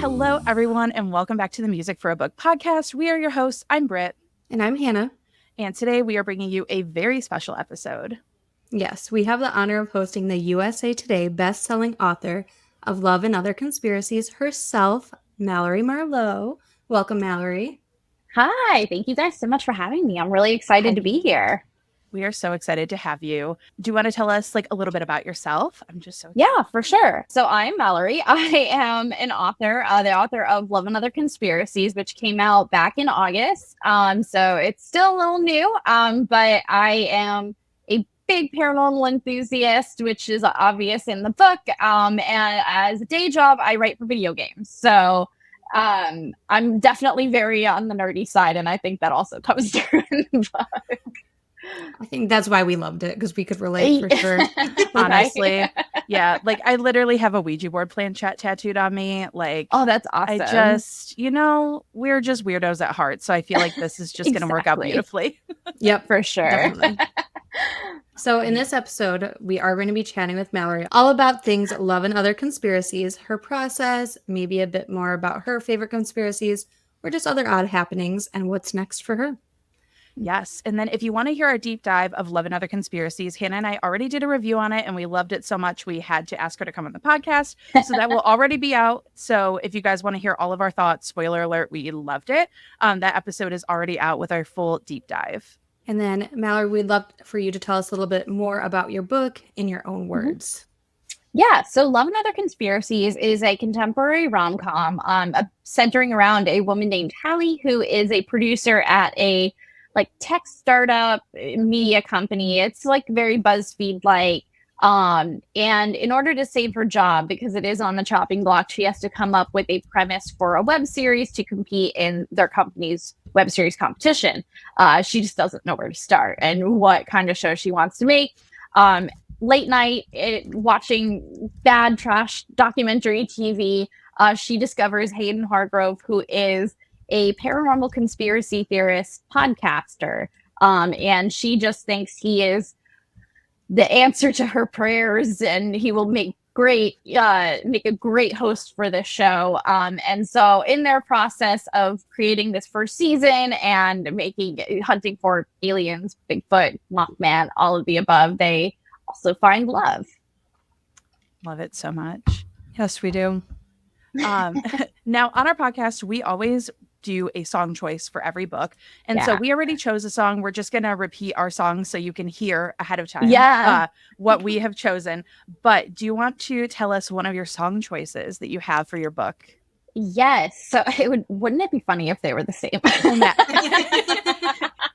Hello, everyone, and welcome back to the Music for a Book podcast. We are your hosts. I'm Britt. And I'm Hannah. And today we are bringing you a very special episode. Yes, we have the honor of hosting the USA Today best-selling author of Love and Other Conspiracies herself, Mallory Marlowe. Welcome, Mallory. Hi, thank you guys so much for having me. I'm really excited to be here. We are so excited to have you. Do you want to tell us a little bit about yourself? I'm just so excited. Yeah, for sure. So I'm Mallory. I am an author, the author of Love and Other Conspiracies, which came out back in August. So it's still a little new, but I am a big paranormal enthusiast, which is obvious in the book. And as a day job, I write for video games. So I'm definitely very on the nerdy side, and I think that also comes through in the book. I think that's why we loved it, because we could relate for sure. Honestly. Yeah. I literally have a Ouija board planchette tattooed on me. Oh, that's awesome. I just, we're just weirdos at heart. So I feel like this is just going to work out beautifully. Yep, for sure. Definitely. So in this episode, we are going to be chatting with Mallory all about things Love and Other Conspiracies, her process, maybe a bit more about her favorite conspiracies, or just other odd happenings and what's next for her. Yes. And then if you want to hear our deep dive of Love and Other Conspiracies, Hannah and I already did a review on it and we loved it so much we had to ask her to come on the podcast. So that will already be out. So if you guys want to hear all of our thoughts, spoiler alert, we loved it. That episode is already out with our full deep dive. And then, Mallory, we'd love for you to tell us a little bit more about your book in your own words. Yeah, so Love and Other Conspiracies is a contemporary rom-com centering around a woman named Hallie, who is a producer at a tech startup media company. It's very BuzzFeed-like. And in order to save her job, because it is on the chopping block, she has to come up with a premise for a web series to compete in their company's web series competition. She just doesn't know where to start and what kind of show she wants to make. Late night, watching bad trash documentary TV, she discovers Hayden Hargrove, who is a paranormal conspiracy theorist podcaster. And she just thinks he is the answer to her prayers and he will make a great host for this show. And so in their process of creating this first season and hunting for aliens, Bigfoot, Mothman, all of the above, they also find love. Love it so much. Yes, we do. Now on our podcast, we always do a song choice for every book. And so we already chose a song. We're just going to repeat our song so you can hear ahead of time what we have chosen. But do you want to tell us one of your song choices that you have for your book? Yes. So wouldn't it be funny if they were the same?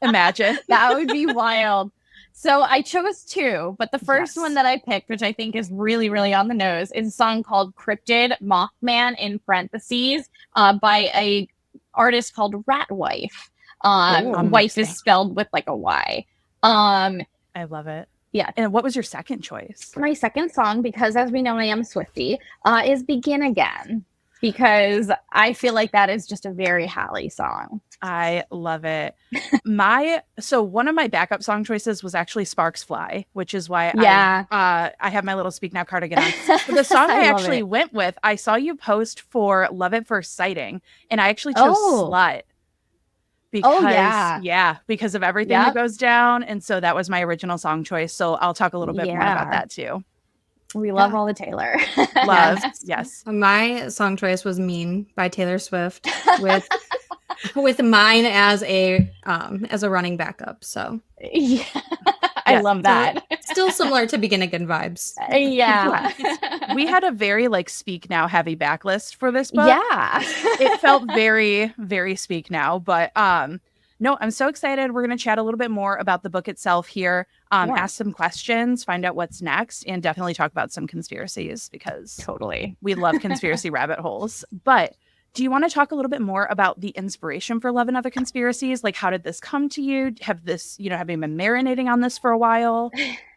Imagine. That would be wild. So I chose two, but the first one that I picked, which I think is really, really on the nose, is a song called Cryptid Mothman in parentheses by a artist called Rat Wife. Wife is spelled with a Y. I love it. Yeah. And what was your second choice? My second song, because as we know I am a Swiftie, is Begin Again, because I feel like that is just a very Hallie song. I love it. So one of my backup song choices was actually Sparks Fly, which is why I have my little Speak Now cardigan on. But the song I actually went with, I saw you post for Love at First Sighting, and I actually chose Slut. Because of everything that goes down. And so that was my original song choice. So I'll talk a little bit more about that too. We love all the Taylor. Love, yes. My song choice was Mean by Taylor Swift with mine as a running backup. So I love that. So still similar to Begin Again vibes. Yeah. We had a very Speak Now heavy backlist for this book. Yeah. It felt very, very Speak Now, but no, I'm so excited. We're going to chat a little bit more about the book itself here, ask some questions, find out what's next, and definitely talk about some conspiracies because we love conspiracy rabbit holes. But do you want to talk a little bit more about the inspiration for Love and Other Conspiracies? How did this come to you? Have you been marinating on this for a while?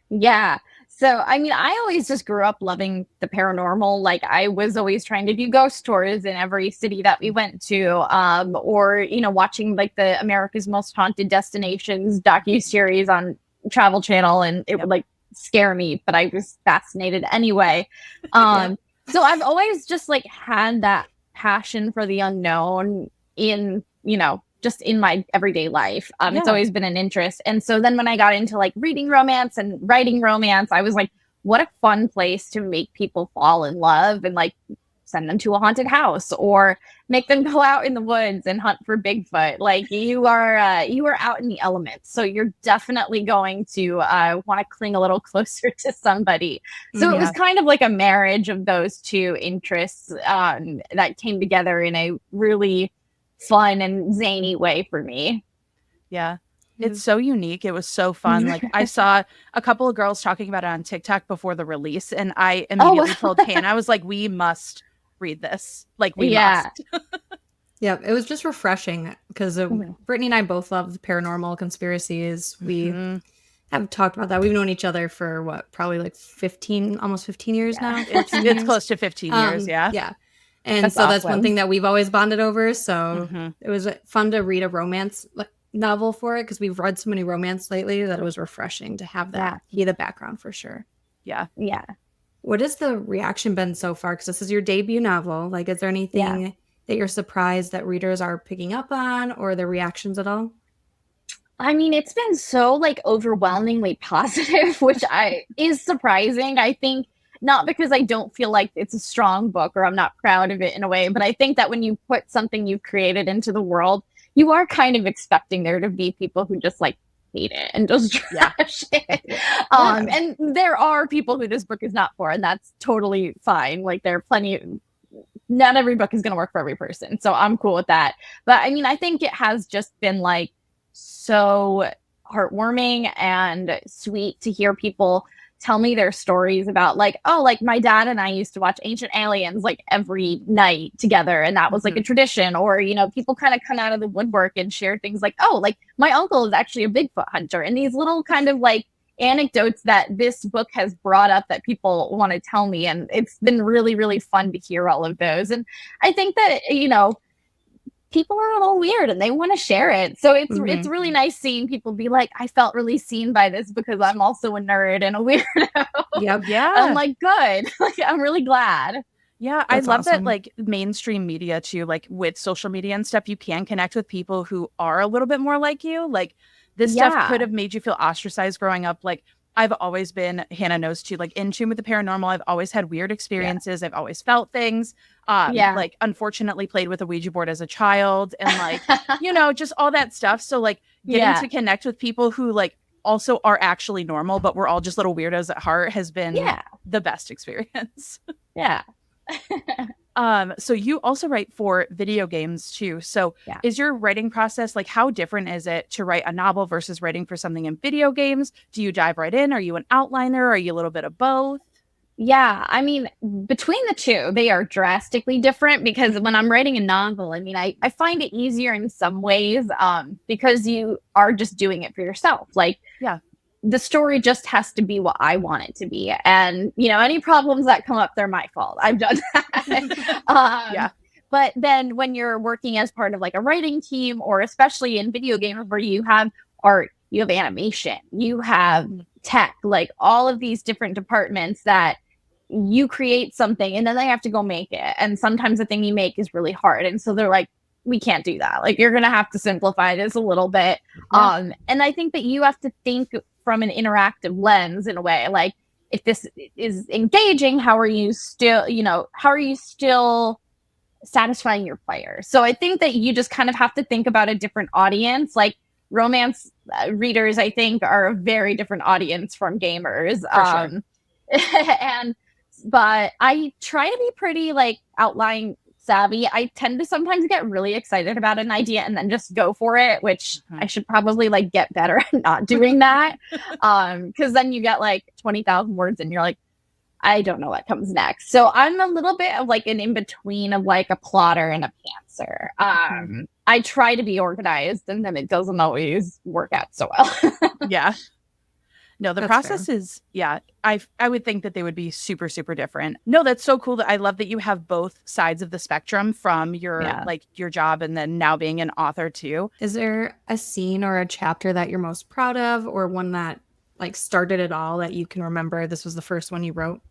Yeah. So, I always just grew up loving the paranormal. I was always trying to do ghost tours in every city that we went to, or, watching the America's Most Haunted Destinations docuseries on Travel Channel, and it would scare me, but I was fascinated anyway. So I've always just had that passion for the unknown in, just in my everyday life. It's always been an interest. And so then when I got into like reading romance and writing romance, I was like, what a fun place to make people fall in love and like send them to a haunted house or make them go out in the woods and hunt for Bigfoot. Like you are out in the elements. So you're definitely going to want to cling a little closer to somebody. So it was kind of like a marriage of those two interests that came together in a really fun and zany way for me. Yeah. It's so unique. It was so fun. Like I saw a couple of girls talking about it on TikTok before the release, and I immediately told Hannah, I was like, we must read this. Like we must. Yeah, it was just refreshing because Brittany and I both love paranormal conspiracies. We have talked about that. We've known each other for what, probably like almost 15 years now. It's close to 15 years. Yeah. And that's awesome. That's one thing that we've always bonded over. So it was fun to read a romance novel for it because we've read so many romance lately that it was refreshing to have that be the background for sure. Yeah. What has the reaction been so far? Because this is your debut novel. Like, is there anything that you're surprised that readers are picking up on, or the reactions at all? I mean, it's been so like overwhelmingly positive, which is surprising. I think not because I don't feel like it's a strong book or I'm not proud of it in a way, but I think that when you put something you've created into the world, you are kind of expecting there to be people who just like hate it and just trash it. And there are people who this book is not for, and that's totally fine. Like there are plenty. Not every book is going to work for every person, so I'm cool with that. But I mean, I think it has just been like so heartwarming and sweet to hear people tell me their stories about like, oh, like my dad and I used to watch Ancient Aliens like every night together, and that was like a tradition. Or people kind of come out of the woodwork and share things like, oh, like my uncle is actually a Bigfoot hunter, and these little kind of like anecdotes that this book has brought up that people want to tell me, and it's been really, really fun to hear all of those. And I think that people are a little weird and they want to share it. So it's really nice seeing people be like, I felt really seen by this because I'm also a nerd and a weirdo. Yeah. I'm like, good. Like, I'm really glad. Yeah, I love that like mainstream media too, like with social media and stuff, you can connect with people who are a little bit more like you. Like this stuff could have made you feel ostracized growing up. Like I've always been, Hannah knows too, like in tune with the paranormal. I've always had weird experiences. I've always felt things. Like unfortunately played with a Ouija board as a child and like, just all that stuff. So like getting to connect with people who like also are actually normal, but we're all just little weirdos at heart has been the best experience. Yeah. So you also write for video games too. So is your writing process like how different is it to write a novel versus writing for something in video games? Do you dive right in? Are you an outliner? Are you a little bit of both? Yeah, I mean, between the two, they are drastically different because when I'm writing a novel, I mean, I find it easier in some ways because you are just doing it for yourself. Like, the story just has to be what I want it to be. And, any problems that come up, they're my fault. I've done that. But then when you're working as part of like a writing team, or especially in video games where you have art, you have animation, you have tech, like all of these different departments that you create something and then they have to go make it. And sometimes the thing you make is really hard. And so they're like, we can't do that. Like you're going to have to simplify this a little bit. And I think that you have to think from an interactive lens in a way, like if this is engaging, how are you still satisfying your players? So I think that you just kind of have to think about a different audience. Like romance readers, I think, are a very different audience from gamers. But I try to be pretty like outline savvy. I tend to sometimes get really excited about an idea and then just go for it, which I should probably like get better at not doing that. Because then you get like 20,000 words and you're like, I don't know what comes next. So I'm a little bit of like an in-between of like a plotter and a pantser. I try to be organized and then it doesn't always work out so well. No, the process is, I would think that they would be super, super different. No, that's so cool. That I love that you have both sides of the spectrum from your like your job and then now being an author too. Is there a scene or a chapter that you're most proud of, or one that like started it all that you can remember? This was the first one you wrote.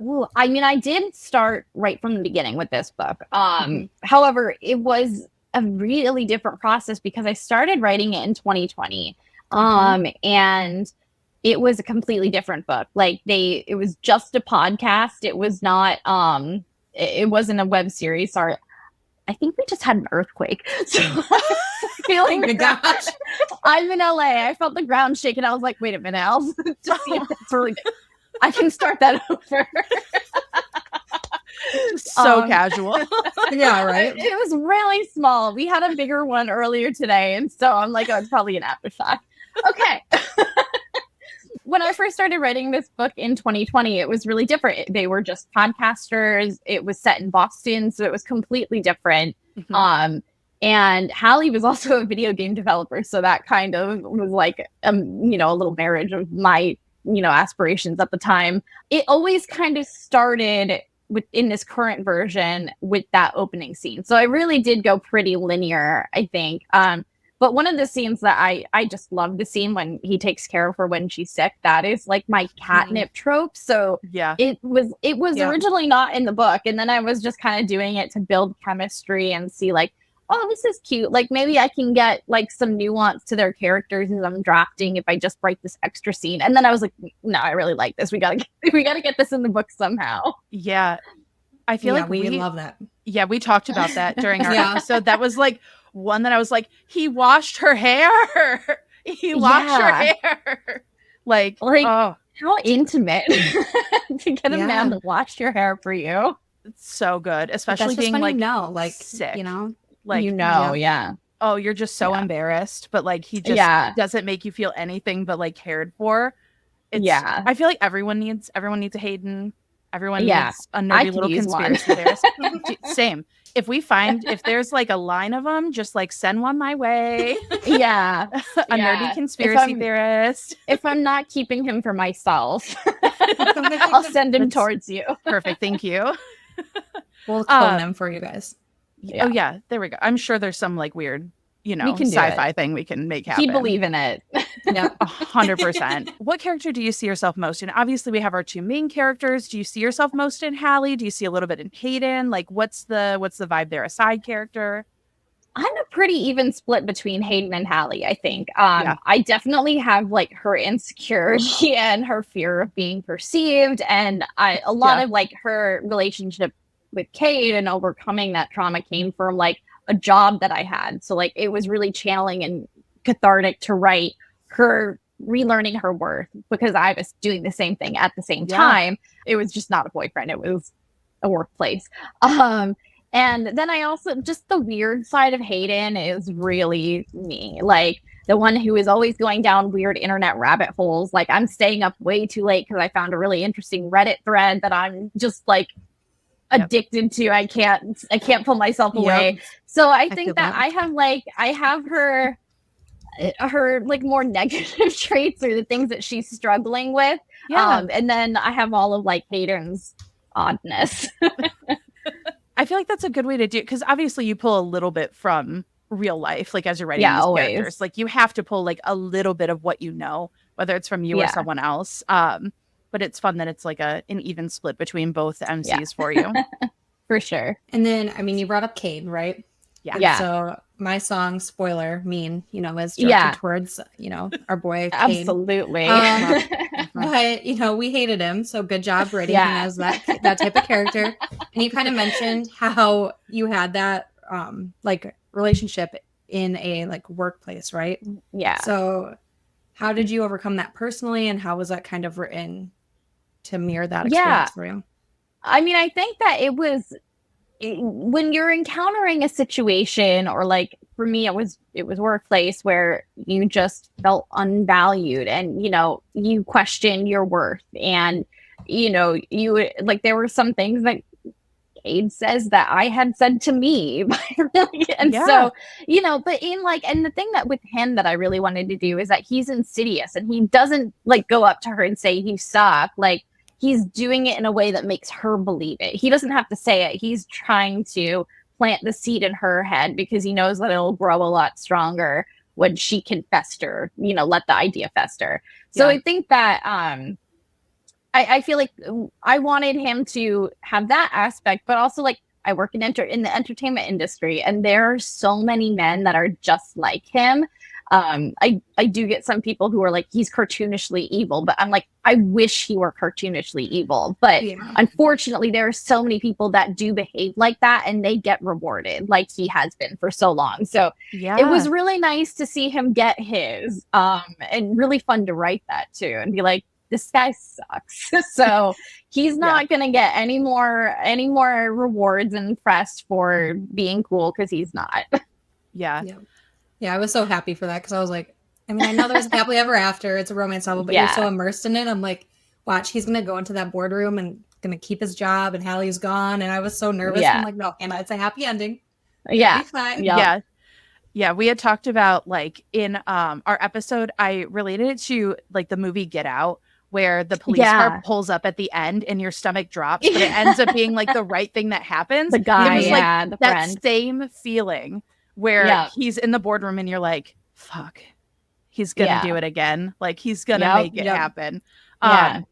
Ooh, I mean, I did start right from the beginning with this book. However, it was a really different process because I started writing it in 2020. And it was a completely different book. Like it was just a podcast. It was not, it wasn't a web series. Sorry. I think we just had an earthquake. So feeling Oh my gosh. I'm in LA. I felt the ground shake and I was like, wait a minute. I'll just see if that's really good. I can start that over. So casual. Yeah, right. It was really small. We had a bigger one earlier today. And so I'm like, oh, it's probably an aftershock. Okay. When I first started writing this book in 2020, it was really different. They were just podcasters. It was set in Boston, so it was completely different. And Hallie was also a video game developer, so that kind of was like, a little marriage of my, aspirations at the time. It always kind of started in this current version with that opening scene. So I really did go pretty linear, I think. But one of the scenes that I just love the scene when he takes care of her when she's sick. That is like my catnip trope. So it was originally not in the book. And then I was just kind of doing it to build chemistry and see like, oh, this is cute. Like maybe I can get like some nuance to their characters as I'm drafting if I just write this extra scene. And then I was like, no, I really like this. We gotta get this in the book somehow. Yeah. I feel like we love that. Yeah, we talked about that during our episode. That was like one that I was like, he washed her hair. He washed her hair. Like oh, how intimate to get a man to wash your hair for you. It's so good, especially being like sick. Like oh, you're just so embarrassed, but like he just doesn't make you feel anything but like cared for. I feel like everyone needs a Hayden. Everyone needs a nerdy little conspiracy theorist. Same. If there's like a line of them, just like send one my way. Yeah. A nerdy conspiracy theorist. If I'm not keeping him for myself, I'll send him towards you. Perfect. Thank you. We'll clone him for you guys. Oh yeah, there we go. I'm sure there's some like weird, sci-fi thing we can make happen. He'd believe in it. Yeah, 100%. What character do you see yourself most in? Obviously, we have our two main characters. Do you see yourself most in Hallie? Do you see a little bit in Hayden? Like, what's the vibe there? A side character? I'm a pretty even split between Hayden and Hallie, I think. I definitely have like her insecurity and her fear of being perceived, and a lot of like her relationship with Cade and overcoming that trauma came from like a job that I had. So like it was really channeling and cathartic to write her relearning her worth because I was doing the same thing at the same time. It was just not a boyfriend. It was a workplace. And then I also, just the weird side of Hayden is really me. Like the one who is always going down weird internet rabbit holes. Like I'm staying up way too late because I found a really interesting Reddit thread that I'm just like addicted to. I can't pull myself away. So I think that I have her like more negative traits or the things that she's struggling with. And then I have all of like Hayden's oddness. I feel like that's a good way to do it because obviously you pull a little bit from real life, like as you're writing these characters. Like you have to pull like a little bit of what you know, whether it's from you or someone else. But it's fun that it's like an even split between both MCs for you. For sure. And then, I mean, you brought up Cade, right? Yeah. So my song, spoiler, Mean, is directed towards, our boy Cade. Absolutely. But, we hated him. So good job writing him as that type of character. And you kind of mentioned how you had that like relationship in a like workplace, right? Yeah. So how did you overcome that personally? And how was that kind of written to mirror that experience for you? I mean, I think that it was when you're encountering a situation, or like for me, it was workplace where you just felt unvalued and, you question your worth and, you like, there were some things that Cade says that I had said to me. And so, but and the thing that with him that I really wanted to do is that he's insidious and he doesn't like go up to her and say you suck. Like he's doing it in a way that makes her believe it. He doesn't have to say it. He's trying to plant the seed in her head because he knows that it'll grow a lot stronger when she can fester, let the idea fester. So I think that, I feel like I wanted him to have that aspect, but also like I work in the entertainment industry, and there are so many men that are just like him. I do get some people who are like, he's cartoonishly evil, but I'm like, I wish he were cartoonishly evil. But unfortunately, there are so many people that do behave like that, and they get rewarded like he has been for so long. So it was really nice to see him get his, and really fun to write that too, and be like, this guy sucks. So he's not going to get any more rewards and press for being cool, because he's not. Yeah, I was so happy for that, because I was like, I mean, I know there's a happily ever after, it's a romance novel, but you're so immersed in it. I'm like, watch, he's going to go into that boardroom and going to keep his job, and Hallie's gone. And I was so nervous. I'm like, no, Hannah, it's a happy ending. Yeah. Yeah, we had talked about, like, in our episode, I related it to like the movie Get Out, where the police car pulls up at the end and your stomach drops, but it ends up being like the right thing that happens. The guy, it was like the that friend. Same feeling where he's in the boardroom and you're like, fuck, he's gonna do it again. Like, he's gonna make it happen. No,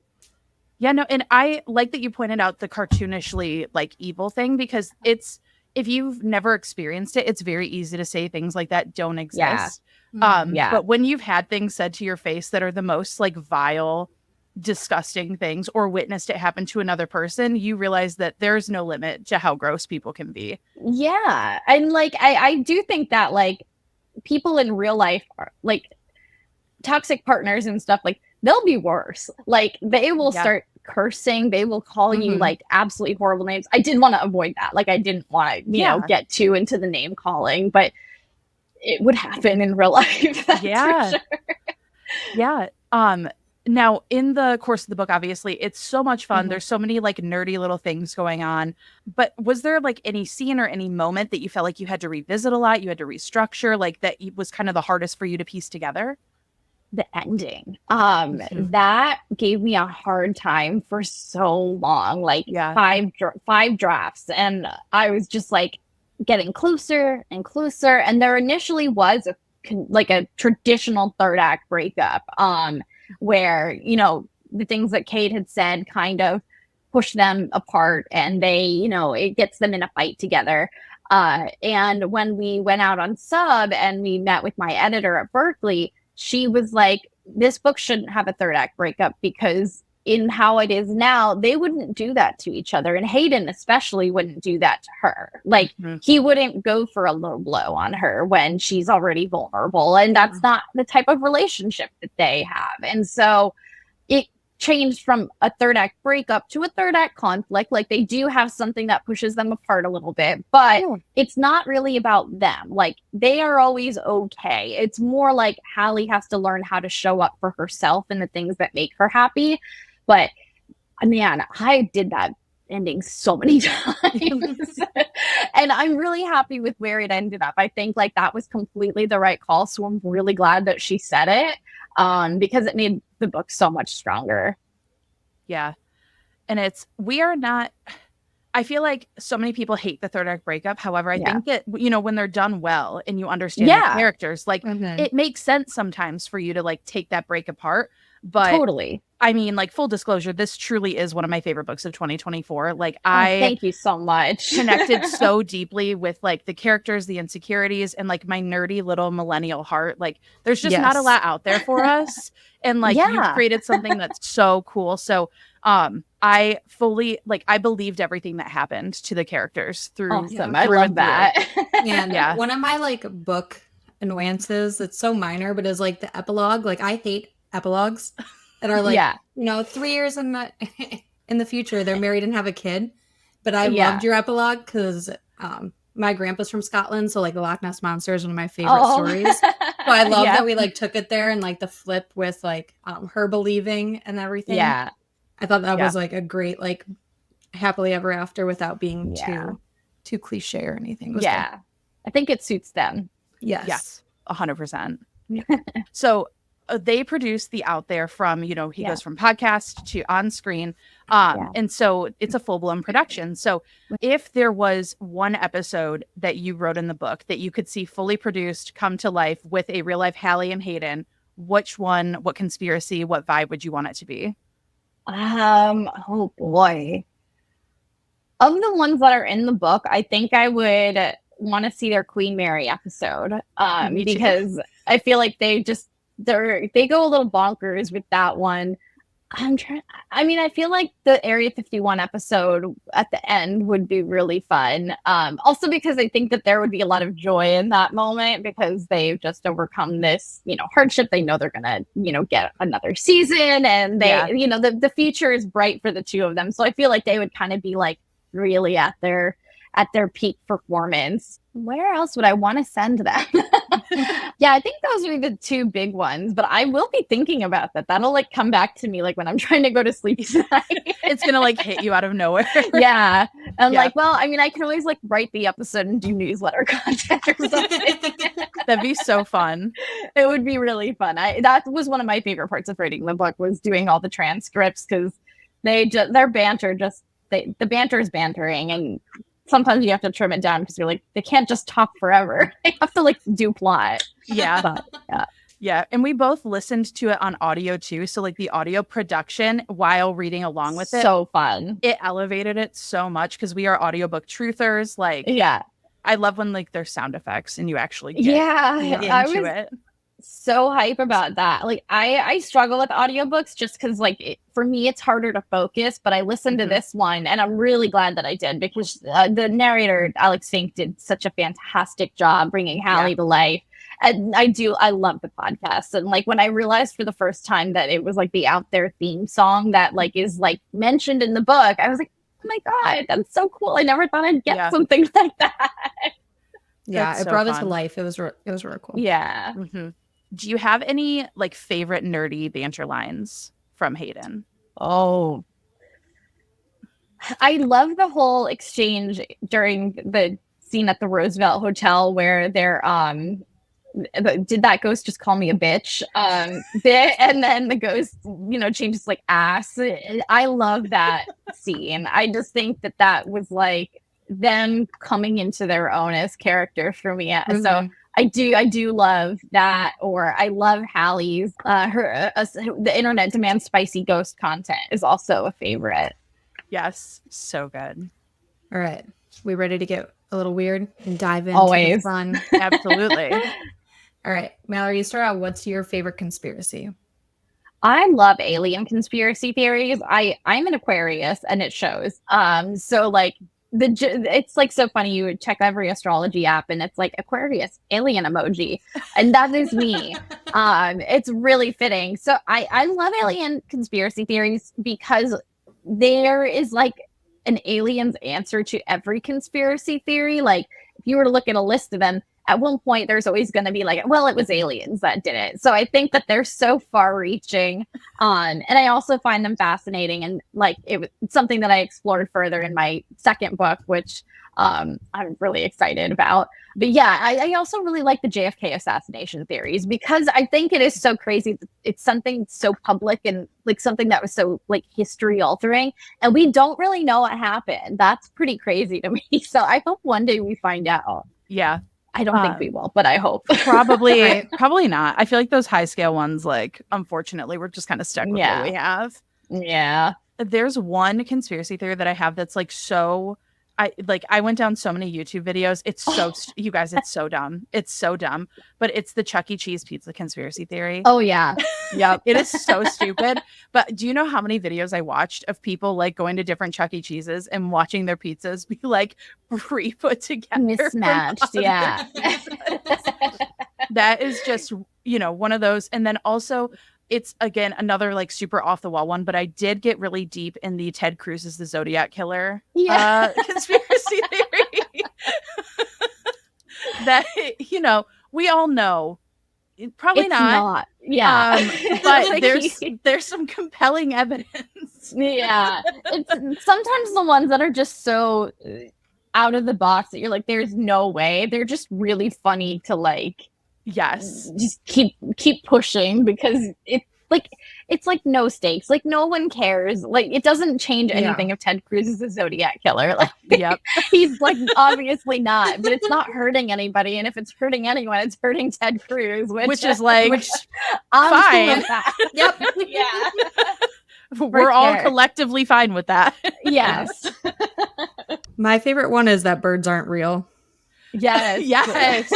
and I like that you pointed out the cartoonishly like evil thing, because it's, if you've never experienced it, it's very easy to say things like that don't exist. But when you've had things said to your face that are the most like vile, disgusting things, or witnessed it happen to another person, you realize that there's no limit to how gross people can be. Yeah. And like, I do think that like people in real life are like toxic partners and stuff, like they'll be worse. Like they will start cursing, they will call you like absolutely horrible names. I did want to avoid that. Like, I didn't want to, you know, get too into the name calling, but it would happen in real life. That's for sure. Now, in the course of the book, obviously, it's so much fun. There's so many like nerdy little things going on. But was there like any scene or any moment that you felt like you had to revisit a lot, you had to restructure, like that was kind of the hardest for you to piece together? The ending. That gave me a hard time for so long, like 5 drafts. And I was just like getting closer and closer. And there initially was a traditional third act breakup, where, you know, the things that Kate had said kind of push them apart, and they, you know, it gets them in a fight together. And when we went out on sub and we met with my editor at Berkeley, she was like, this book shouldn't have a third act breakup, because in how it is now, they wouldn't do that to each other. And Hayden especially wouldn't do that to her. Like, he wouldn't go for a low blow on her when she's already vulnerable. And that's not the type of relationship that they have. And so it changed from a third act breakup to a third act conflict. Like, they do have something that pushes them apart a little bit, but it's not really about them. Like, they are always okay. It's more like Hallie has to learn how to show up for herself and the things that make her happy. But man, I did that ending so many times. And I'm really happy with where it ended up. I think like that was completely the right call. So I'm really glad that she said it, because it made the book so much stronger. Yeah. And I feel like so many people hate the third act breakup. However, I think that, you know, when they're done well and you understand the characters, like it makes sense sometimes for you to like take that break apart. But totally. I mean, like, full disclosure, this truly is one of my favorite books of 2024. Like, thank you so much. Connected so deeply with like the characters, the insecurities, and like my nerdy little millennial heart. Like, there's just not a lot out there for us. And like, you created something that's so cool. So I fully, like, I believed everything that happened to the characters through. Awesome. I love that. Yeah. One of my like book annoyances, it's so minor, but is like the epilogue. Like, I hate epilogues that are like, you know, 3 years in the future, they're married and have a kid. But I loved your epilogue because my grandpa's from Scotland, so like the Loch Ness Monster is one of my favorite stories. So I love that we like took it there, and like the flip with like her believing and everything. Yeah, I thought that was like a great like happily ever after without being too cliche or anything. Good. I think it suits them. Yes, 100%. So they produce the Out There from, you know, he goes from podcast to on screen. And so it's a full blown production. So if there was one episode that you wrote in the book that you could see fully produced, come to life with a real life Hallie and Hayden, which one, what conspiracy, what vibe would you want it to be? Oh boy. Of the ones that are in the book, I think I would want to see their Queen Mary episode. Because I feel like they go a little bonkers with that one. I feel like the Area 51 episode at the end would be really fun. Also because I think that there would be a lot of joy in that moment because they've just overcome this, hardship. They know they're gonna, get another season, and the future is bright for the two of them. So I feel like they would kind of be like really at their peak performance. Where else would I want to send them? Yeah, I think those are the two big ones, but I will be thinking about that. That'll like come back to me like when I'm trying to go to sleep tonight. It's gonna like hit you out of nowhere. Yeah. I'm like, well, I can always like write the episode and do newsletter content or something. That'd be so fun. It would be really fun. That was one of my favorite parts of writing the book, was doing all the transcripts, because their banter the banter is bantering, and sometimes you have to trim it down because you're like, they can't just talk forever. They have to like do plot. Yeah. But, yeah. Yeah. And we both listened to it on audio too. So like the audio production while reading along with it. So fun. It elevated it so much because we are audiobook truthers. Like, yeah. I love when like there's sound effects and you actually get into it. So hype about that. Like I struggle with audiobooks just because like for me it's harder to focus, but I listened to this one and I'm really glad that I did, because the narrator Alex Fink did such a fantastic job bringing Hallie to life. And I love the podcast. And like when I realized for the first time that it was like the Out There theme song that like is like mentioned in the book, I was like, oh my God, that's so cool. I never thought I'd get something like that. Yeah, it brought it to life. It was really cool. Yeah. Mm-hmm. Do you have any like favorite nerdy banter lines from Hayden? Oh, I love the whole exchange during the scene at the Roosevelt Hotel where they're did that ghost just call me a bitch? And then the ghost, changes like ass. I love that scene. I just think that was like them coming into their own as characters for me. So I do love that. Or I love Hallie's the internet demands spicy ghost content is also a favorite. Yes, so good. All right, we ready to get a little weird and dive into Always. the fun? Absolutely. All right, Mallory, you start out. What's your favorite conspiracy? I love alien conspiracy theories. I'm an Aquarius, and it shows. So like it's like so funny. You would check every astrology app, and it's like Aquarius alien emoji, and that is me. It's really fitting. So I love alien conspiracy theories because there is like an alien's answer to every conspiracy theory. Like if you were to look at a list of them, at one point there's always going to be like, well, it was aliens that did it. So I think that they're so far reaching. And I also find them fascinating. And like it's something that I explored further in my second book, which I'm really excited about. But yeah, I also really like the JFK assassination theories because I think it is so crazy that it's something so public and like something that was so like history altering. And we don't really know what happened. That's pretty crazy to me. So I hope one day we find out. Yeah. I don't think we will, but I hope. Probably not. I feel like those high scale ones, like, unfortunately, we're just kind of stuck with what we have. Yeah. There's one conspiracy theory that I have that's like so... I went down so many YouTube videos. It's so you guys, it's so dumb. It's so dumb. But it's the Chuck E. Cheese pizza conspiracy theory. Oh yeah. Yep. It is so stupid. But do you know how many videos I watched of people like going to different Chuck E. Cheeses and watching their pizzas be like pre-put together? Mismatched. Yeah. That is just, one of those. And then also it's again another like super off the wall one, but I did get really deep in the Ted Cruz is the Zodiac killer conspiracy theory. That we all know, probably it's not. Yeah, but there's some compelling evidence. Yeah, it's sometimes the ones that are just so out of the box that you're like, there's no way. They're just really funny to like. Yes, just keep pushing because it's like no stakes, like no one cares, like it doesn't change anything if Ted Cruz is a Zodiac killer. Like, yep, he's like obviously not, but it's not hurting anybody, and if it's hurting anyone, it's hurting Ted Cruz, which is like fine. Yep. Yeah. We're all collectively fine with that. Yes. My favorite one is that birds aren't real. Yes. Yes.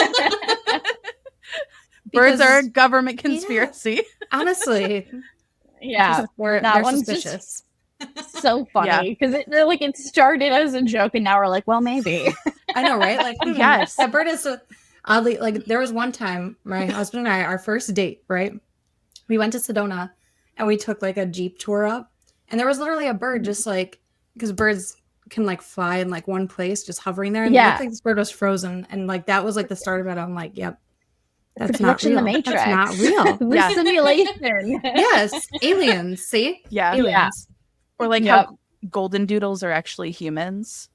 Birds are a government conspiracy. Yeah, honestly. Yeah. They're suspicious. So funny because it started as a joke and now we're like, well, maybe. I know, right? Like, yes, that bird is so oddly, like, there was one time my husband and I, our first date, right? We went to Sedona and we took like a Jeep tour up, and there was literally a bird just like, because birds can like fly in like one place, just hovering there, and it looked like this bird was frozen, and like that was like the start of it. I'm like, yep, that's not real. In the Matrix. That's not real. The simulation. Yes, aliens. See, aliens. Yeah. Or like how golden doodles are actually humans.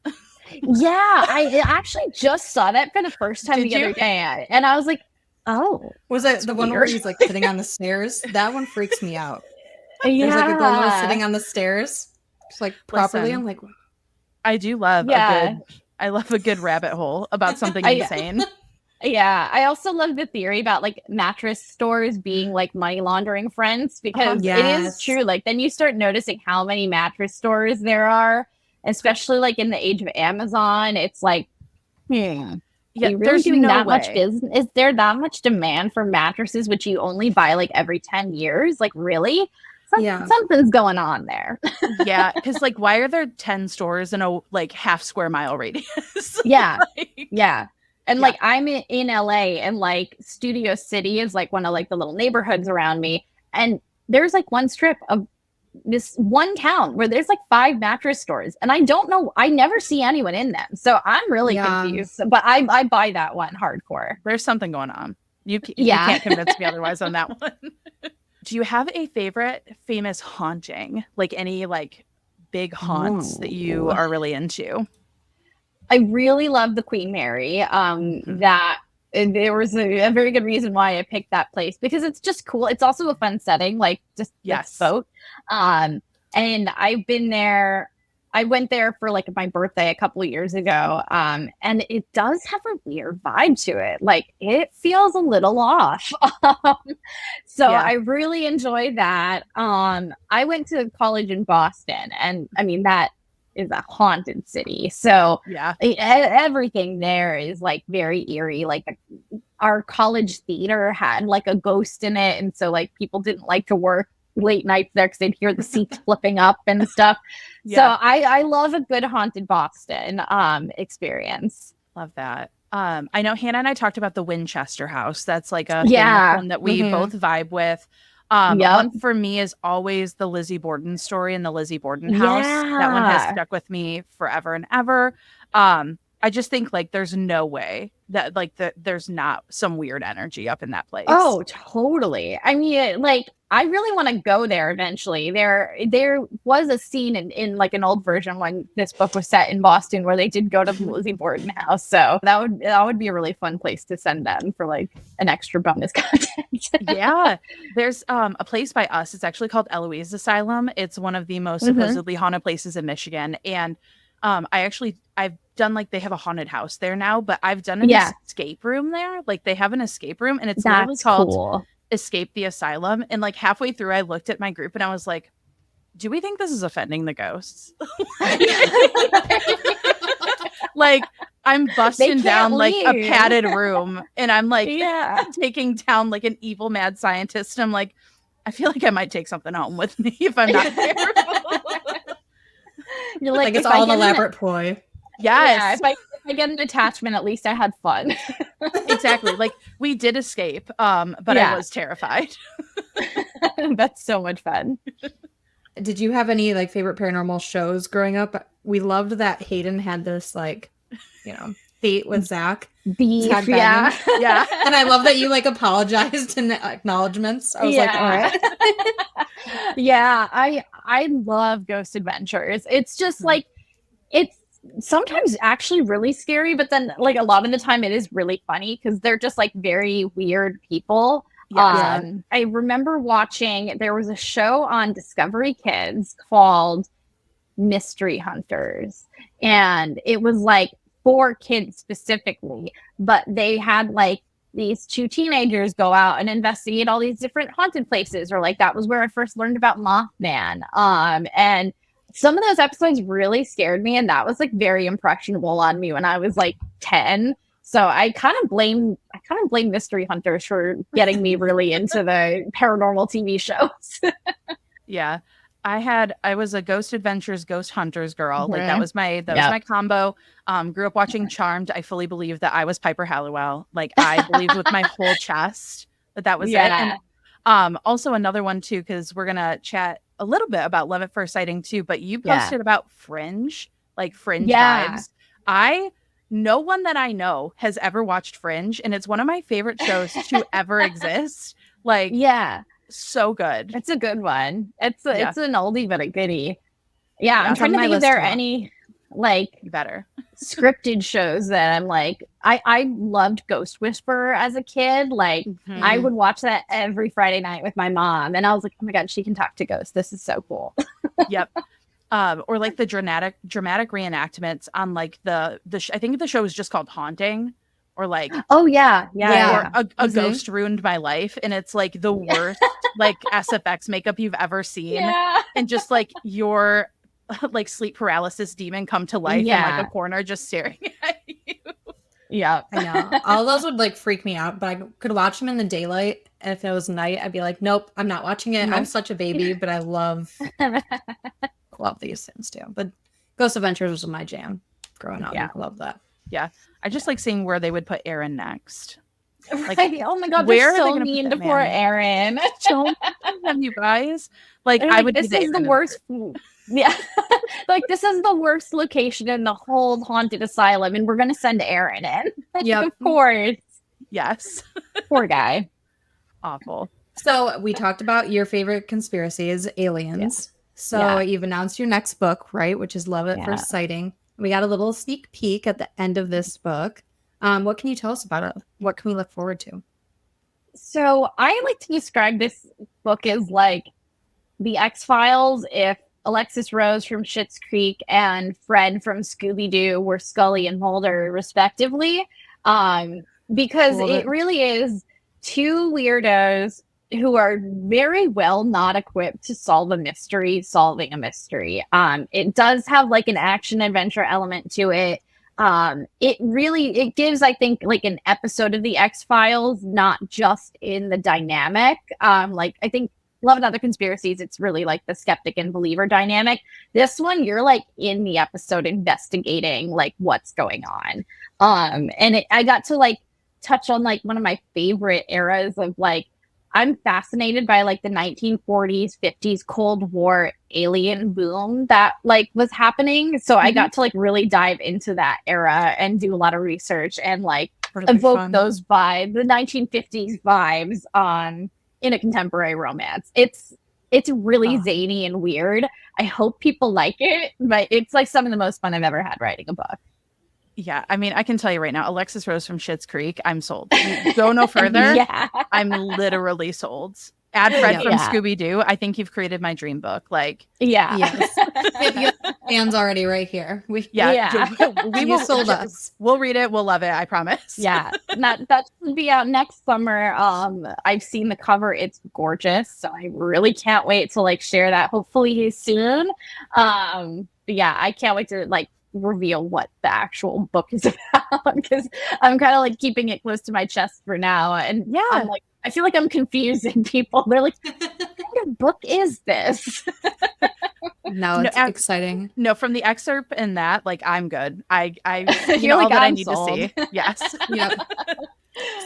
Yeah, I actually just saw that for the first time the other day, and I was like, oh. Was it the one where he's like sitting on the stairs? That one freaks me out. There's like a girl sitting on the stairs, just like properly. I'm like, I do love I love a good rabbit hole about something insane. Yeah, I also love the theory about like mattress stores being like money laundering friends, because it is true. Like then you start noticing how many mattress stores there are, especially like in the age of Amazon. It's like, yeah, there's doing that much business. Is there that much demand for mattresses, which you only buy like every 10 years? Like really? Something's going on there. Yeah, because like why are there 10 stores in a like half square mile radius? Yeah. Yeah. And like I'm in LA, and like Studio City is like one of like the little neighborhoods around me. And there's like one strip of this one town where there's like 5 mattress stores. And I don't know, I never see anyone in them. So I'm really confused. But I buy that one hardcore. There's something going on. You can't convince me otherwise on that one. Do you have a favorite famous haunting? Like any like big haunts that you are really into? I really love the Queen Mary. That there was a very good reason why I picked that place, because it's just cool. It's also a fun setting, like just boat. And I've been there. I went there for like my birthday a couple of years ago. And it does have a weird vibe to it. Like it feels a little off. I really enjoyed that. I went to college in Boston, and I mean that is a haunted city, so everything there is like very eerie. Like our college theater had like a ghost in it, and so like people didn't like to work late nights there because they'd hear the seats flipping up and stuff. So I love a good haunted Boston experience. Love that. I know Hannah and I talked about the Winchester House. That's like a one that we both vibe with. One for me is always the Lizzie Borden story in the Lizzie Borden house. That one has stuck with me forever and ever. I just think like there's no way that like there's not some weird energy up in that place. Oh, totally. I mean, like I really want to go there eventually. There was a scene in like an old version when this book was set in Boston where they did go to the Lizzie Borden house. So that would be a really fun place to send them for like an extra bonus content. Yeah. There's a place by us. It's actually called Eloise Asylum. It's one of the most supposedly haunted places in Michigan. And I've done like they have a haunted house there now, but I've done an escape room there. Like they have an escape room, and it's literally called Escape the Asylum. And like halfway through, I looked at my group and I was like, do we think this is offending the ghosts? Like I'm busting down like a padded room, and I'm like taking down like an evil mad scientist. And I'm like, I feel like I might take something home with me if I'm not careful. You're like it's all an elaborate ploy. Yes. Yeah, if I get an attachment, at least I had fun. Exactly. Like we did escape, but I was terrified. That's so much fun. Did you have any like favorite paranormal shows growing up? We loved that Hayden had this like, date with Zach. Beef, yeah. And I love that you like apologized in the acknowledgements. I was like, all right. Yeah, I love Ghost Adventures. It's just like it's sometimes actually really scary, but then like a lot of the time it is really funny because they're just like very weird people. I remember watching, there was a show on Discovery Kids called Mystery Hunters, and it was like for kids specifically, but they had like these two teenagers go out and investigate all these different haunted places, or like that was where I first learned about Mothman. And some of those episodes really scared me, and that was like very impressionable on me when I was like 10. So I kind of blame Mystery Hunters for getting me really into the paranormal TV shows. Yeah. I was a Ghost Adventures, Ghost Hunters girl. Like that was my Yep. my combo. Grew up watching Charmed. I fully believed that I was Piper Halliwell. Like I believed with my whole chest that was it. And also another one too, because we're gonna chat a little bit about Love at First Sighting too. But you posted about Fringe, like Fringe vibes. No one that I know has ever watched Fringe, and it's one of my favorite shows to ever exist. Like, so good. It's a good one. It's an oldie but a goodie. Yeah, I'm trying to think if there are any like better scripted shows that I'm like, I loved Ghost Whisperer as a kid. Like I would watch that every Friday night with my mom, and I was like, oh my god, she can talk to ghosts. This is so cool. Yep. Or like the dramatic reenactments on like I think the show is just called Haunting, or like or a ghost ruined my life, and it's like the worst like SFX makeup you've ever seen, and just like your like sleep paralysis demon come to life in like a corner just staring at you. Yeah, I know. All those would like freak me out, but I could watch them in the daylight. And if it was night, I'd be like, nope, I'm not watching it. I'm such a baby, but I love these things too. But Ghost Adventures was my jam growing up. I love that. Yeah, I just like seeing where they would put Aaron next. Like, oh my god, where are they mean to poor Aaron? Don't have you guys. Like I would. This is the worst. Yeah, like this is the worst location in the whole haunted asylum, and we're gonna send Aaron in. Yeah, of course. Yes. Poor guy. Awful. So we talked about your favorite conspiracies, aliens. So you've announced your next book, right? Which is Love at First Sighting. We got a little sneak peek at the end of this book. What can you tell us about it? What can we look forward to? So I like to describe this book as like the X-Files if Alexis Rose from Schitt's Creek and Fred from Scooby-Doo were Scully and Mulder, respectively. Because it really is two weirdos who are very well not equipped to solve a mystery, solving a mystery. It does have like an action adventure element to it. It gives, I think, like an episode of the X-Files, not just in the dynamic. Like I think Love and Other Conspiracies, it's really like the skeptic and believer dynamic. This one, you're like in the episode investigating like what's going on. And I got to like touch on like one of my favorite eras of like, I'm fascinated by like the 1940s, 50s Cold War alien boom that like was happening. So I got to like really dive into that era and do a lot of research and like evoke those vibes, the 1950s vibes in a contemporary romance. It's really zany and weird. I hope people like it, but it's like some of the most fun I've ever had writing a book. Yeah, I mean, I can tell you right now, Alexis Rose from Schitt's Creek, I'm sold. Go no further. I'm literally sold. Add Fred from Scooby-Doo. I think you've created my dream book. Like, yes. You have fans already right here. We will sold us. We'll read it. We'll love it. I promise. Yeah, that should be out next summer. I've seen the cover. It's gorgeous. So I really can't wait to like share that. Hopefully soon. But yeah, I can't wait to like reveal what the actual book is about because I'm kind of like keeping it close to my chest for now. And I'm like, I feel like I'm confusing people. They're like, what kind of book is this? No, it's exciting. No, from the excerpt and that, like, I'm good. I you know all like that I'm I need sold. to see. Yes. Yep.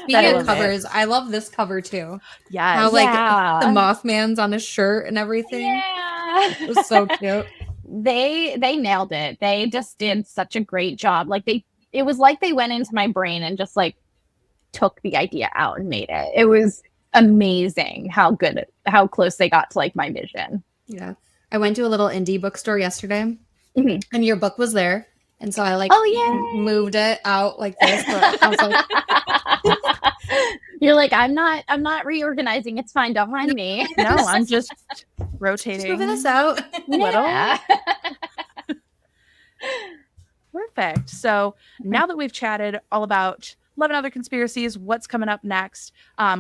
Speaking of covers, I love this cover too. Yes. How like the Mothman's on his shirt and everything. Yeah. It was so cute. They nailed it. They just did such a great job. Like it was like they went into my brain and just like took the idea out and made it. It was amazing how close they got to like my vision. Yeah. I went to a little indie bookstore yesterday and your book was there. And so I like moved it out like this. But I was like, you're like, I'm not reorganizing. It's fine. Don't mind me. No, I'm just rotating. Just moving this out a little. Perfect. So now that we've chatted all about Love and Other Conspiracies, what's coming up next?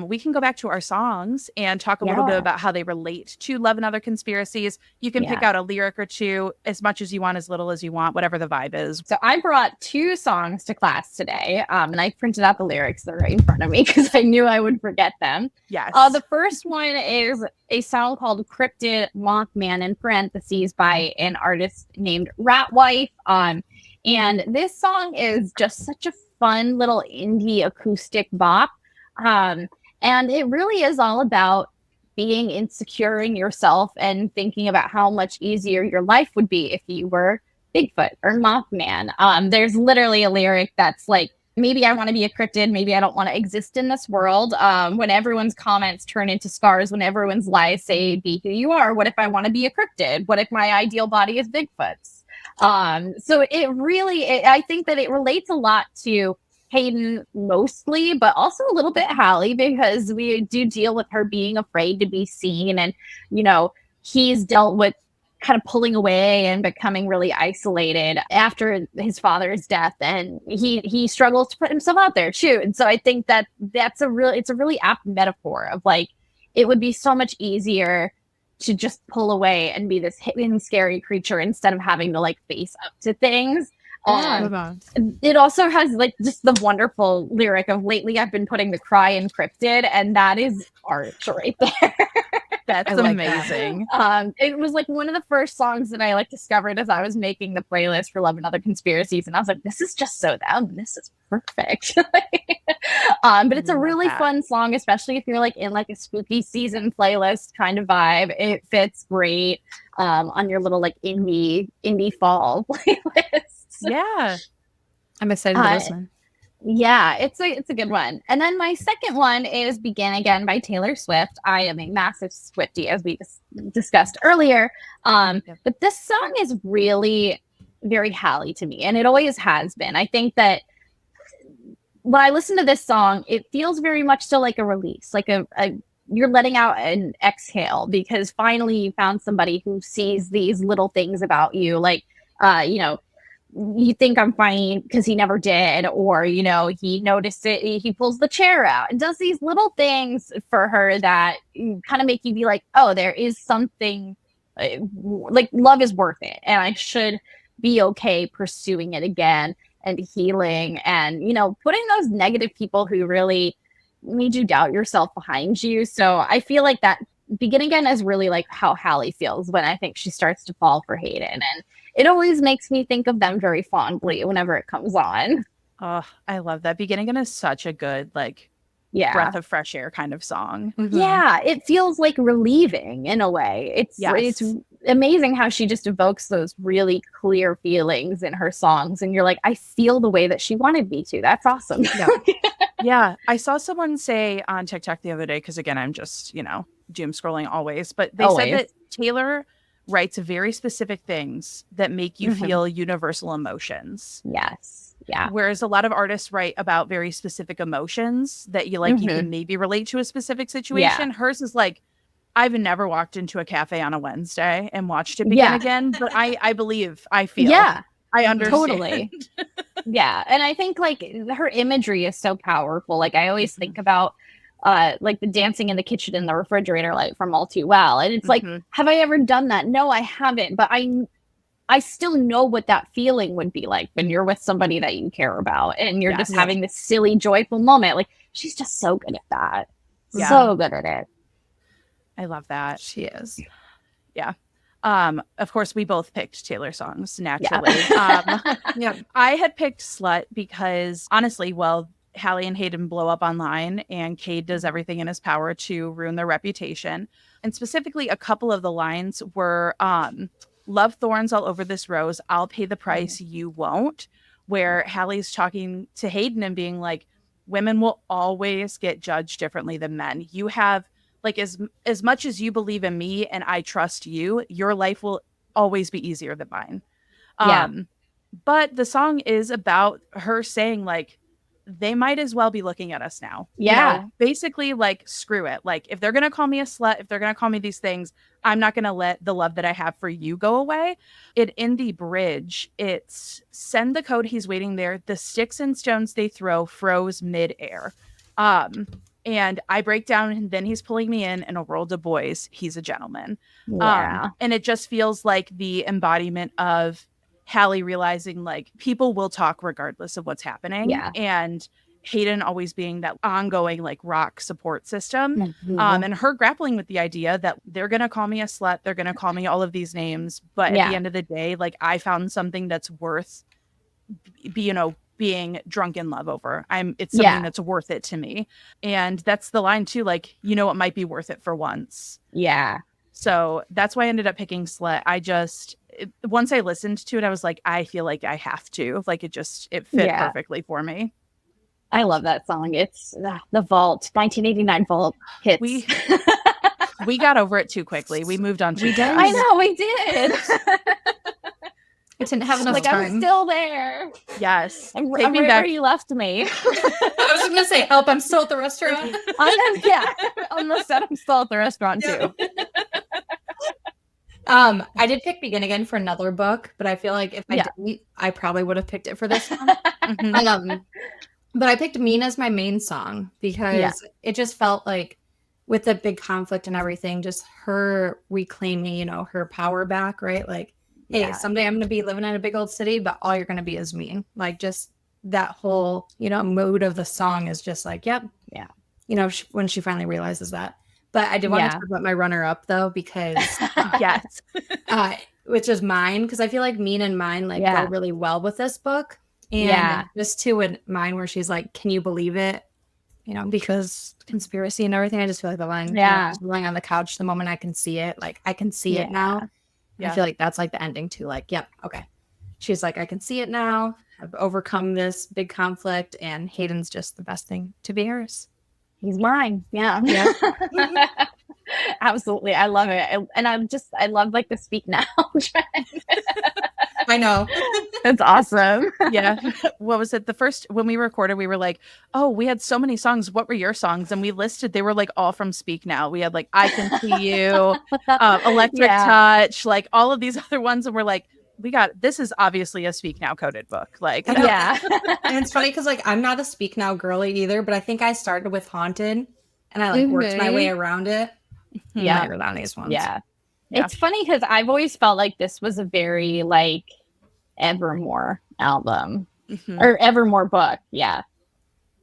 We can go back to our songs and talk a little bit about how they relate to Love and Other Conspiracies. You can pick out a lyric or two, as much as you want, as little as you want, whatever the vibe is. So I brought 2 songs to class today, and I printed out the lyrics. They're right in front of me because I knew I would forget them. Yes. The first one is a song called Cryptid Mothman, in parentheses, by an artist named Ratwife. And this song is just such a fun little indie acoustic bop. And it really is all about being insecure in yourself and thinking about how much easier your life would be if you were Bigfoot or Mothman. There's literally a lyric that's like, maybe I want to be a cryptid, maybe I don't want to exist in this world. When everyone's comments turn into scars, when everyone's lies say, be who you are, what if I want to be a cryptid? What if my ideal body is Bigfoot's? So I think that it relates a lot to Hayden mostly, but also a little bit Hallie, because we do deal with her being afraid to be seen. And, he's dealt with kind of pulling away and becoming really isolated after his father's death. And he struggles to put himself out there too. And so I think that it's a really apt metaphor of like, it would be so much easier to just pull away and be this hidden, scary creature instead of having to like face up to things. It also has like just the wonderful lyric of lately I've been putting the cry in cryptid, and that is art right there. That's amazing. It was like one of the first songs that I like discovered as I was making the playlist for Love and Other Conspiracies, and I was like, this is just so them. This is perfect. But it's a really fun song, especially if you're like in like a spooky season playlist kind of vibe. It fits great on your little like indie fall playlist. Yeah, I'm excited to listen. Yeah, it's a good one. And then my second one is Begin Again by Taylor Swift. I am a massive Swiftie, as we discussed earlier. But this song is really very Hallie to me, and it always has been. I think that when I listen to this song, it feels very much so like a release, like you're letting out an exhale because finally you found somebody who sees these little things about you, like, you think I'm fine because he never did, or he noticed it, he pulls the chair out and does these little things for her that kind of make you be like, oh, there is something, like love is worth it, and I should be okay pursuing it again and healing, and putting those negative people who really made you doubt yourself behind you. So I feel like that Begin Again is really like how Hallie feels when I think she starts to fall for Hayden, and it always makes me think of them very fondly whenever it comes on. Oh, I love that. Begin Again is such a good, like, breath of fresh air kind of song. Mm-hmm. Yeah, it feels like relieving in a way. It's amazing how she just evokes those really clear feelings in her songs, and you're like, I feel the way that she wanted me to. That's awesome. Yeah. Yeah, I saw someone say on TikTok the other day, because again, I'm just, doom scrolling always, but they said that Taylor writes very specific things that make you feel universal emotions. Yes. Yeah. Whereas a lot of artists write about very specific emotions that you like, you can maybe relate to a specific situation. Yeah. Hers is like, I've never walked into a cafe on a Wednesday and watched it begin again, but I believe, I feel. Yeah. I understand. Totally. Yeah. And I think like her imagery is so powerful. Like I always think about like the dancing in the kitchen in the refrigerator light from All Too Well. And it's like, have I ever done that? No, I haven't. But I still know what that feeling would be like when you're with somebody that you care about and you're just having this silly, joyful moment. Like she's just so good at that. Yeah. So good at it. I love that. She is. Yeah. Of course, we both picked Taylor songs naturally. Yeah. I had picked Slut because honestly, Hallie and Hayden blow up online and Cade does everything in his power to ruin their reputation. And specifically, a couple of the lines were love thorns all over this rose. I'll pay the price. You won't. Where Hallie's talking to Hayden and being like, women will always get judged differently than men. You have like as much as you believe in me and I trust you, your life will always be easier than mine. But the song is about her saying like, they might as well be looking at us now. Yeah. You know, basically, like, screw it. Like, if they're going to call me a slut, if they're going to call me these things, I'm not going to let the love that I have for you go away. In the bridge, it's send the code, he's waiting there. The sticks and stones they throw froze midair. And I break down, and then he's pulling me in a world of boys. He's a gentleman. Yeah. And it just feels like the embodiment of Hallie realizing, like, people will talk regardless of what's happening. Yeah. And Hayden always being that ongoing, like, rock support system. Mhm. And her grappling with the idea that they're going to call me a slut. They're going to call me all of these names. But at the end of the day, like, I found something that's worth, being drunk in love over. It's something that's worth it to me. And that's the line too. Like, it might be worth it for once. Yeah. So that's why I ended up picking Slut. Once I listened to it, I was like, I feel like I have to. Like, it fit perfectly for me. I love that song. It's the Vault, 1989 Vault hits. We got over it too quickly. We moved on too fast. I know, we did. I didn't have enough time. I'm still there. Yes. I'm right where you left me. I was going to say, help, I'm still at the restaurant. On the set, I'm still at the restaurant too. I did pick Begin Again for another book, but I feel like if I didn't, I probably would have picked it for this one. But I picked Mean as my main song because it just felt like, with the big conflict and everything, just her reclaiming, her power back, right? Like, hey, someday I'm going to be living in a big old city, but all you're going to be is mean. Like, just that whole, mood of the song is just like, yep. Yeah. When she finally realizes that. But I did want to talk about my runner-up, though, because yes, which is Mine, because I feel like Mean and Mine go really well with this book. And just to Mine, where she's like, "Can you believe it?" Because conspiracy and everything. I just feel like the line, lying on the couch the moment I can see it, like I can see it now. I feel like that's like the ending too. Like, yep, okay. She's like, I can see it now. I've overcome this big conflict, and Hayden's just the best thing to be hers. He's mine. Yeah. Absolutely. I love it. And I love like the speak now trend. I know. That's awesome. Yeah. What was it? When we recorded, we were like, oh, we had so many songs. What were your songs? And we listed, they were like all from Speak Now. We had like I Can See You, Electric Touch, like all of these other ones. And we're like, this is obviously a Speak Now coded book. Like, yeah. And it's funny because like I'm not a Speak Now girly either, but I think I started with Haunted and I worked my way around it. Yeah. Later on these ones. Yeah. It's funny because I've always felt like this was a very like Evermore album or Evermore book. Yeah.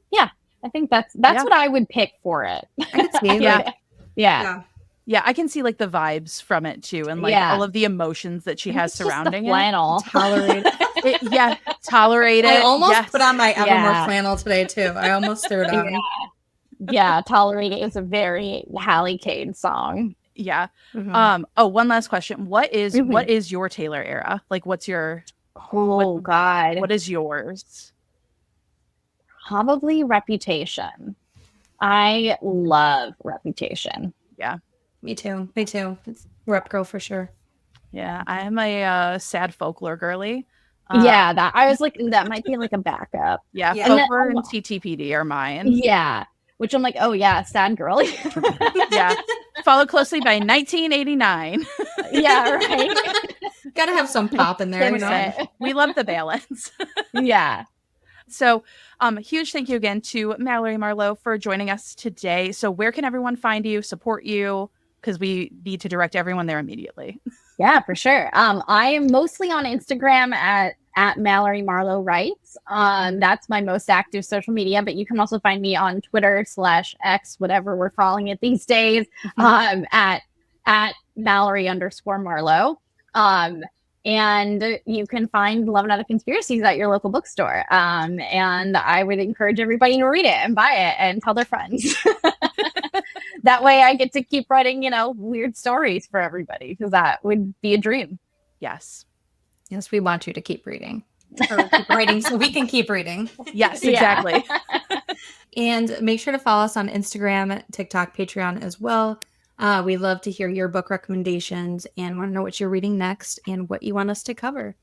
Yeah. I think that's what I would pick for it. I could see that. Yeah, I can see like the vibes from it too, and like all of the emotions that she has surrounding it. Flannel. Tolerate it. Tolerate it. I almost put on my Evermore flannel today too. I almost threw it on. Yeah, Tolerate It is a very Hallie Cade song. Yeah. One last question. What is your Taylor era? Like, what's your? God. What is yours? Probably Reputation. I love Reputation. Yeah. Me too. It's Rep Girl for sure. Yeah, I am a sad folklore girly. That I was like, that might be like a backup. Yeah. Folklore and TTPD are mine. Yeah, which I'm like, oh yeah, sad girly. Yeah, followed closely by 1989. Yeah, right. Gotta have some pop in there. We love the balance. Yeah. So, huge thank you again to Mallory Marlowe for joining us today. So, where can everyone find you, support you? Because we need to direct everyone there immediately. Yeah, for sure. I am mostly on Instagram at Mallory Marlowe Writes. That's my most active social media, but you can also find me on Twitter /X, whatever we're calling it these days, at Mallory_Marlowe. And you can find Love and Other Conspiracies at your local bookstore. And I would encourage everybody to read it and buy it and tell their friends. That way I get to keep writing, weird stories for everybody, because that would be a dream. Yes. Yes, we want you to keep reading. Or keep writing so we can keep reading. Yes, exactly. And make sure to follow us on Instagram, TikTok, Patreon as well. We love to hear your book recommendations and want to know what you're reading next and what you want us to cover.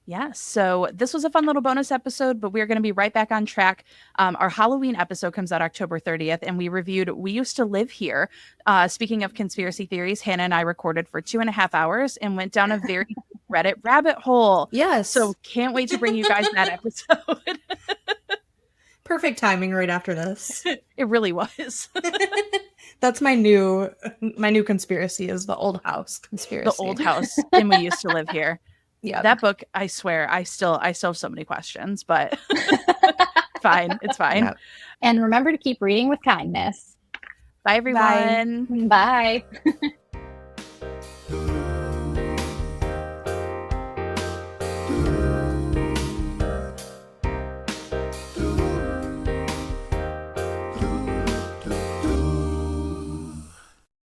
Yes. So this was a fun little bonus episode, but we're going to be right back on track. Our Halloween episode comes out October 30th, and we reviewed We Used to Live Here. Speaking of conspiracy theories, Hannah and I recorded for 2.5 hours and went down a very Reddit rabbit hole. Yes. So can't wait to bring you guys that episode. Perfect timing right after this. It really was. That's my new conspiracy is the old house conspiracy. The old house, and We Used to Live Here. Yeah. That book, I swear, I still have so many questions, but fine. It's fine. Yep. And remember to keep reading with kindness. Bye, everyone. Bye.